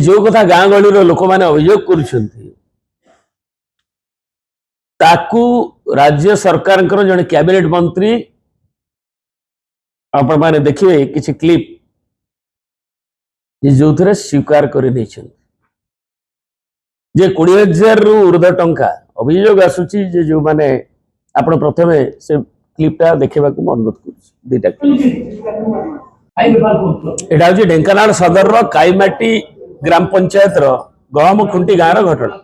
जो कथा गाँ गहली लोक मैंने अभियोग ताकू राज्य सरकार जड़े कैबिनेट मंत्री आपण मैंने देखिए किसी क्लिप जो थे स्वीकार कर 20,000 रु ऊर्ध्व टंका अभियोग आसूची जो माने आपण प्रथम से क्लिपटा देखा अनुरोध कर ढेंकानाल सदर काईमाटी ग्राम पंचायत गहम खुंटी गाँव घटना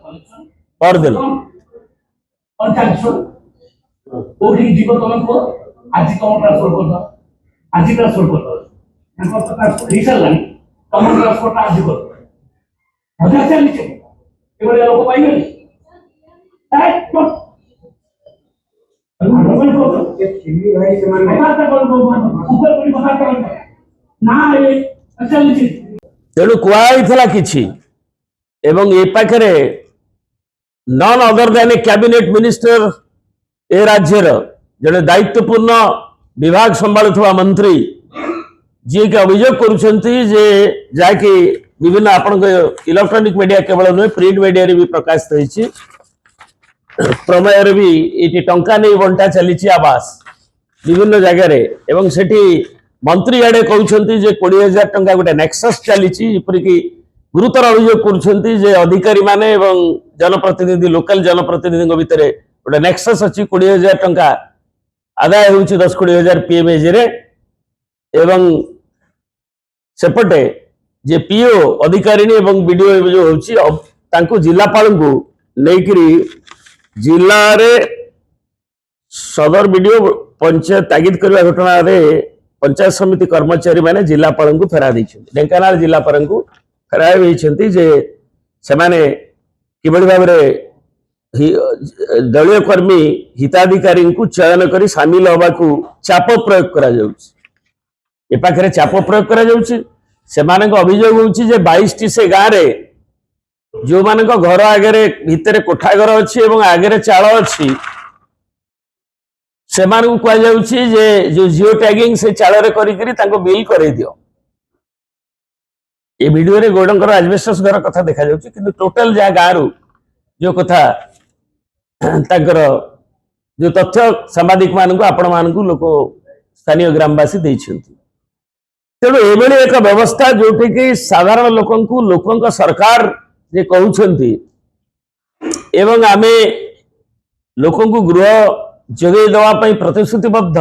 परदिन तेणु कहला कि ए पाखे नॉन अदर देन ए कैबिनेट मिनिस्टर ए राज्यर जड़े दायित्वपूर्ण विभाग संभालुवा मंत्री जी के अभियोग करुँच विभिन्न आपण इलेक्ट्रॉनिक मीडिया केवल नुहे प्रिंट मीडिया भी प्रकाशित होती प्रमेयर भी ये टंका नहीं बंटा चली आवास विभिन्न जगार एवं सेठी मंत्री आड़े कहते 20,000 टंका गोटे नेक्सस चली गुरुतर अभियोग कर अधिकारी माने जनप्रतिनिधि लोकल जनप्रतिनिधि भितर गोटे नेक्सस अच्छी 20,000 टंका आदाय हो 10-20,000 पीएमएज एवं सेपटे जे पीओ अधिकारी वीडियो जो होची जिलापाल को लेकरी जिले रे सदर वीडियो पंचायत तागिद करने घटना रे पंचायत समिति कर्मचारी माने जिलापाल को फेरा ढेंकानाल जिलापाल को फेराई से माने किभली भाव दलीय कर्मी हिताधिकारी को चयन कर सामिल हवा को चाप प्रयोग करा चाप प्रयोग करा अभियोग होची 22 से गाँव रे जो मान घर आगे भितर कोठा घर अच्छी आगे चाल अच्छी से जो जियो टैगिंग से चाल बिल कर दियो ये वीडियो रे गोडंकर एस्बेस्टस घर कथा देखा जाउची किंतु टोटल जा गाँव जो कथा जो तथ्य सांबादिक मान आपण मान लोक स्थानीय ग्रामवासी देइछंती तेणु एभली एक व्यवस्था जोठी कि साधारण लोक सरकार जे कहउछंती एवं आमे लोक गृह जोगे देवा पई प्रतिश्रुतिबद्ध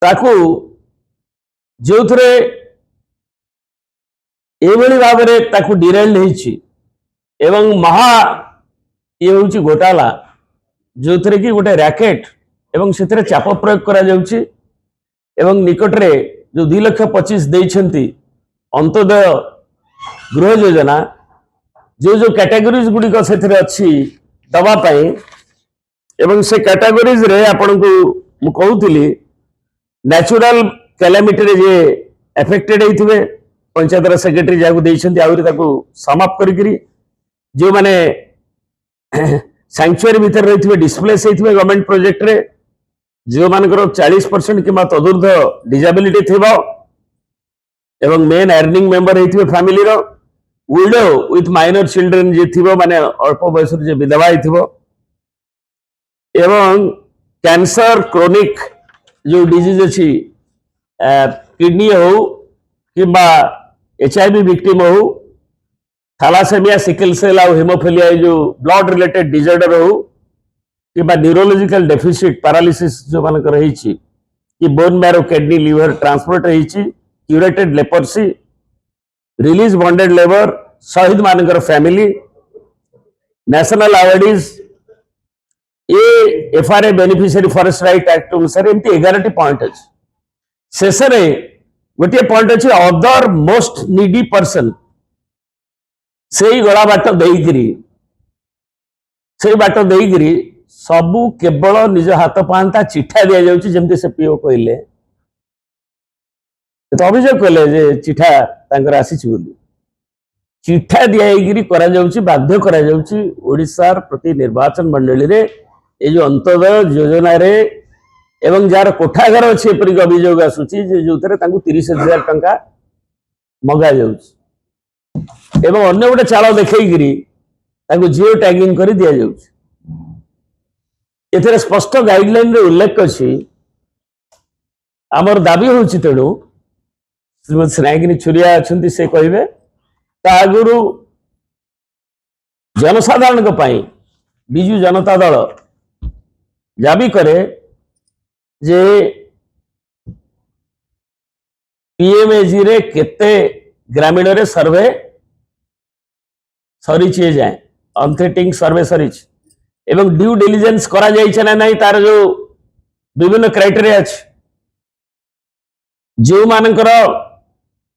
ताकू जो थरे एभली भाव में ताकू डिरेल्ड होइछि एवं महा ये होउछि घोटाला जो थरे कि गोटे रैकेट एवं सेथरे चाप प्रयोग करा जाउछि एवं निकट रे जो 2,25,000 देइछंती अंत्योदय गृह योजना जो कैटेगोरीज गुड़िक से अच्छी दवापाई एवं से कैटेगोरीज रे आपण को मु कहूली नेचुरल कैलामिटी रे जे एफेक्टेड होइथिबे पंचायत सेक्रेटरी जाकू देइछंती आउरी ताकू समाप्त करी जो माने सैंक्चुअरी भीतर रहिथिबे डिस्प्लेस होइथिबे गवर्नमेंट प्रोजेक्ट रे जो मानकर 40% कि तदूर्ध डिजाबिलिटी थिबो एवं मेन अर्निंग मेंबर होइथिबे फैमिली रो विडो विथ माइनर चिल्ड्रेन जे थिबो माने अल्प बयस जे विधवा थिबो एवं कैंसर क्रोनिक जो डिजीज अच्छी किडनी हो किंबा एचआईवी विक्टिम हो थैलासेमिया सिकल सेल और हेमोफिलिया जो ब्लड रिलेटेड डिजॉर्डर हो किंबा न्यूरोलॉजिकल डेफिसिट पैरालिसिस जो मानक रही कि bone marrow kidney liver transplant रही curated leprosy released bonded labour शहीद मानकर फैमिली नेशनल अवार्डीज ये FRA beneficiary forest right act अनुसार एमती 11 पॉइंट अच्छे शेष गोटे पॉइंट अच्छे अदर मोस्ट नीडी पर्सन से गला बाट देकरी सबू केवल निज हाथ पांता चिठा दि जाउची जेमती से पीओ कहले तो अभियोग कले चिठा तांकर आसीची बोली चिठा दिया करा जाउची बाध्य करा जाउची ओडिशार प्रति निर्वाचन मंडली रे ये जो अंत्योदय योजना रे एवं जार कोठा घर अच्छे एपरिक अभियोग आसूची जो 30,000 टंका मगा जाउची एवं अन्य गोटे चाल देखिकी जिओ टैगिंग कर दि जाउछि। एथिरे स्पष्ट गाइडलाइन रे उल्लेख अछि आमर दाबी होछि तेणु श्रीमती स्नेहागिनी छुरिया अछंती से कहिबे ता आगुरु जनसाधारण बिजु जनता दल दाबी करे जे पीएमएजी रे केते ग्रामीण रे सर्वे सरीचे जाए ऑथेंटिक सर्वे सरीच एवं ड्यू डिलिजेंस करा जाइछे ना नहीं तार जो विभिन्न क्राइटेरिया अछि जो मानकर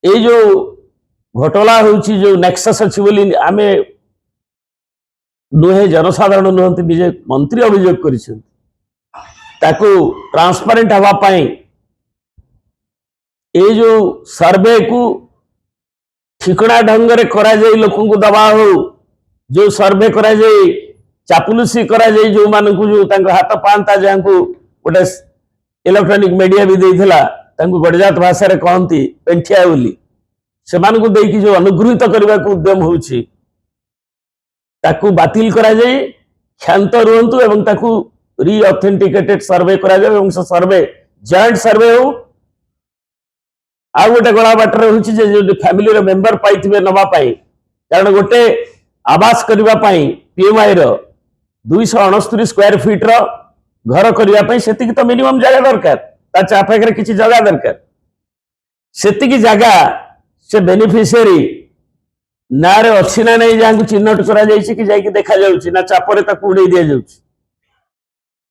ए जो घटला होउछि जो नेक्सस अछि बोली आमे नुहे जनसाधारण नुहंती निजे मंत्री अभियोग करिसें ताकू ट्रांसपेरेंट हवा पाई ए जो सर्वे को ठिकना ढंग रे करा जाई लोकन को दबा हो जो सर्वे करा जाई चापुलुसी करा जाई जो मान को जो तांको हाथ पांता जांको गोटे इलेक्ट्रॉनिक मीडिया भी देइथिला तांको गडजात भाषा रे कहंती पेंठिया बोली से मान को देकी जो अनुग्रहित करबा को उद्यम होउछि ताकू बातिल करा जाई क्षांत रुहंतु एवं ताकू री ऑथेंटिकेटेड सर्वे करा जाय एवं से सर्वे जॉइंट सर्वे हो आ गोटे गला बाटर होछि जे जो फैमिली रे मेंबर पाइथिबे नवा पाई कारण गोटे आवास करबा पाई पीएमआई रो 269 स्क्वायर फीट रो घर करबा पाई सेति की तो मिनिमम जगह दरकार ता चापाक रे किछि जगह दरकार सेति की जगह से बेनिफिशियरी ना रे अछि ना नहीं जांकु चिन्हट करा जायछि कि जाय कि देखा जाउछि ना चापरे ता उड़ै दिया जाउछि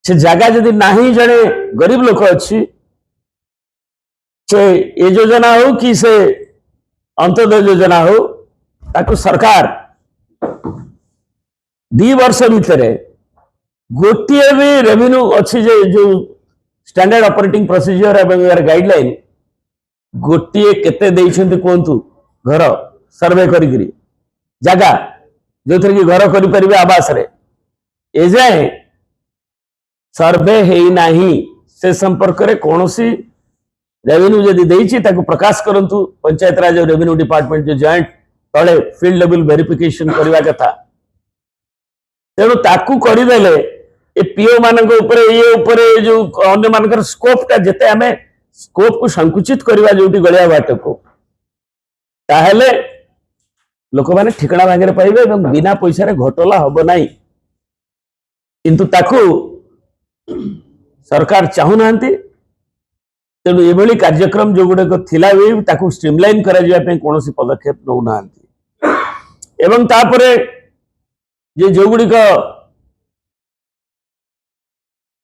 से जगह जदि नाही जणे गरीब लोक अछि से ये योजना हो कि से अंत्योदय योजना हो ताकू सरकार 2 वर्ष भीतर गोटे भी रेवेन्यू अच्छी जो स्टैंडर्ड ऑपरेटिंग प्रोसीजर एवं गाइडलाइन गोटे केते देइछन्ति कोंतु घर सर्वे करी जगह जो थर की घर करि परिबे आवास रे ए जाए सर्वे हेई नाही से संपर्क रे कोनोसी रेवेन्यू जदि देइछि ताकू प्रकाश करंतु पंचायत राज और रेवेन्यू डिपार्टमेंट जो जॉइंट तळे फील्ड लेवल वेरिफिकेशन करबा कथा तेणु ताकू करिदेले ए पीओ मानक ऊपर ये ऊपर जो अन्य मानकर स्कोप ता जते हमें स्कोप को संकुचित करबा जोटी गलिया बाट को ताहेले लोक माने ठिकना भागरे पाइबे एवं बिना पैसा रे घटला हबो नाही किंतु ताकू सरकार चाहू नांती तेणु एभली कार्यक्रम जो गुड़े थिला भी ताकू स्ट्रीमलाइन करा जिया पे कोनोसी पदक्षेप नौ नांती एवं तापरे जे जो गुड़ी को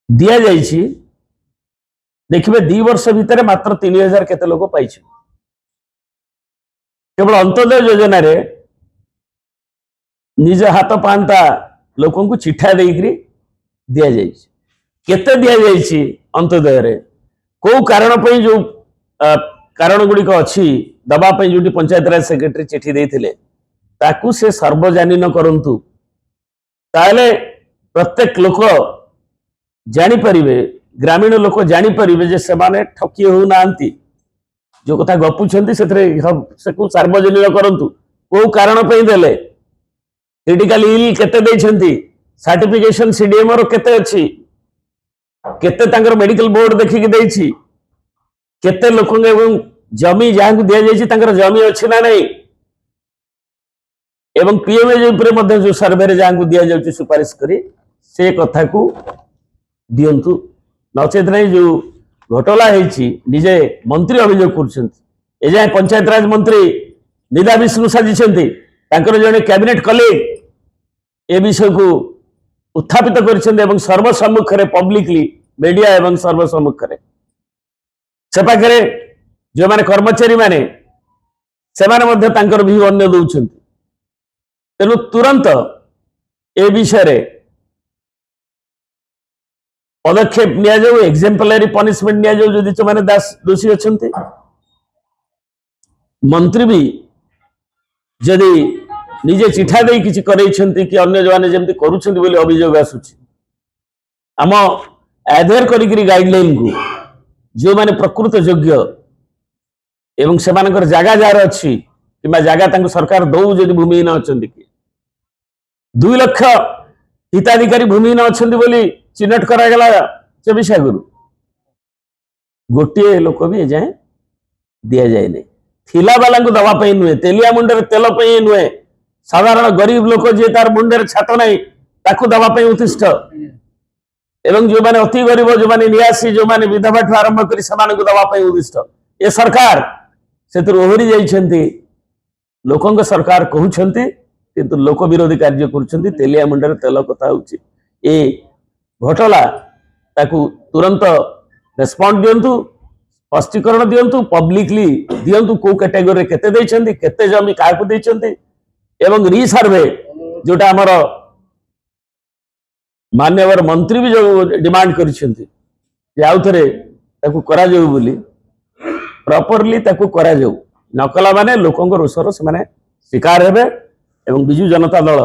दिया जाइछि देखिबे 2 वर्ष भीतर मात्र 3000 केते लोक पाइछि केवल अंत्योदय योजना रे निज हाथ पांता लोकन को चिठा देइकरी दिया जाइछि केते दिया जाइछि अंत्योदय रे को कारण पे जो कारण गुड़ी को अच्छी दबा पे जो पंचायत राज सेक्रेटरी चिठी देथिले ताकू से सर्वजनीन करंतु ताले प्रत्येक लोक जानी परिबे ग्रामीण लोक जानी परिबे जे से माने ठकी हो नांती जो कथा गपुछंती सेतरे से को सार्वजनीन करंतु को कारण पे देले क्रिटिकल इल केते देछंती सर्टिफिकेशन सीडीएम रो केते अछि केते तांकर मेडिकल बोर्ड देखिक देछि केते लोकन एवं जमी जहां को दिया जाइछि तांकर जमी अछि ना नहीं एवं पीएमए ऊपर मध्ये जो सर्वे रे जहां को दिया जाउछि सुपारिश करी से कथा को दियंतु नचेत नहीं जो घटला हेछि निजे मंत्री अभियोग करछन्ति ए जाय पंचायत राज मंत्री निदा विष्णु साजी छन्ति तांकर जने कैबिनेट कलीग ए विषय को उत्थापित करछन्ति एवं सर्वसम्मुख रे पब्लिकली मीडिया एवं सर्वसम्मुख रे से पाखरे जो माने कर्मचारी माने से माने मध्ये तांकर भी अन्य दउछन्ति तेनु तुरंत ए विषय रे पदक्षेप निया जाऊ एग्जाम्पलरी पनिशमेंट निया जाऊ जदि से माने दोषी अछन्ति मंत्री भी जदि निजे चिठा दे किछि करैछन्ति कि अन्य जवाने जेमति करूछन्ति बोली अभियोग आसुछि आम एडहेयर करिकरी गाइडलाइन को जो माने प्रकृत योग्य एवं से मानकर जागा जार अछि कि जगह तांको सरकार दौ जदि भूमिहीन अच्छा कि 2 लाख हिताधिकारी भूमिहीन अच्छा बोली चिन्हट करागला चविशागुरु गोटे लोक भी एजाए दि जाए नहीं थिला वाला दवाई नुहे तेलिया मुंडे तेल नुहे साधारण गरीब लोक जी तार मुंडे छात ना ताकू दवाई उद्दिष्ट एवं जो माने अति गरीब जो माने नियासी जो माने विधवा ठू आरंभ कर दवाई उद्दिष्ट ये सरकार से ओहरी जाइछंती लोकंग सरकार कहउछंती किंतु लोक विरोधी कार्य करुछंती तेलिया मुंडे तेल कथा होची ए घटला ताकू तुरंत रेस्पॉन्ड दियंतु स्पष्टीकरण दियंतु पब्लिकली दियंतु को कैटेगरी केते देइछंती केते जमी काकू देइछंती एवं रिसर्वे जोटा हमर मान्यवर मंत्री भी जो डिमांड करिसेंती जे आउ थरे ताकू करा जाऊ बोली प्रॉपरली ताकू करा जाऊ नकला माने लोकंग रोषर से माने शिकार हेबे एवं बिजू जनता दल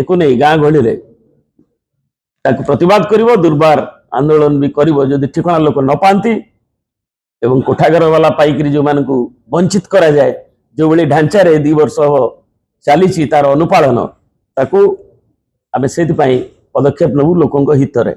एको नै गाँ गहली रे ताकू प्रतिवाद करिवो दुर्बार आंदोलन भी करिवो जदि ठिकाना लोक न पांती एवं कोठाघर वाला पाइकरी जो मानकू वंचित करा जाए जो बड़ी ढांचा रे 2 वर्ष चली तार अनुपालन ताकू आमे सेति पई पदक्षेप नबू लोकंग हित रे।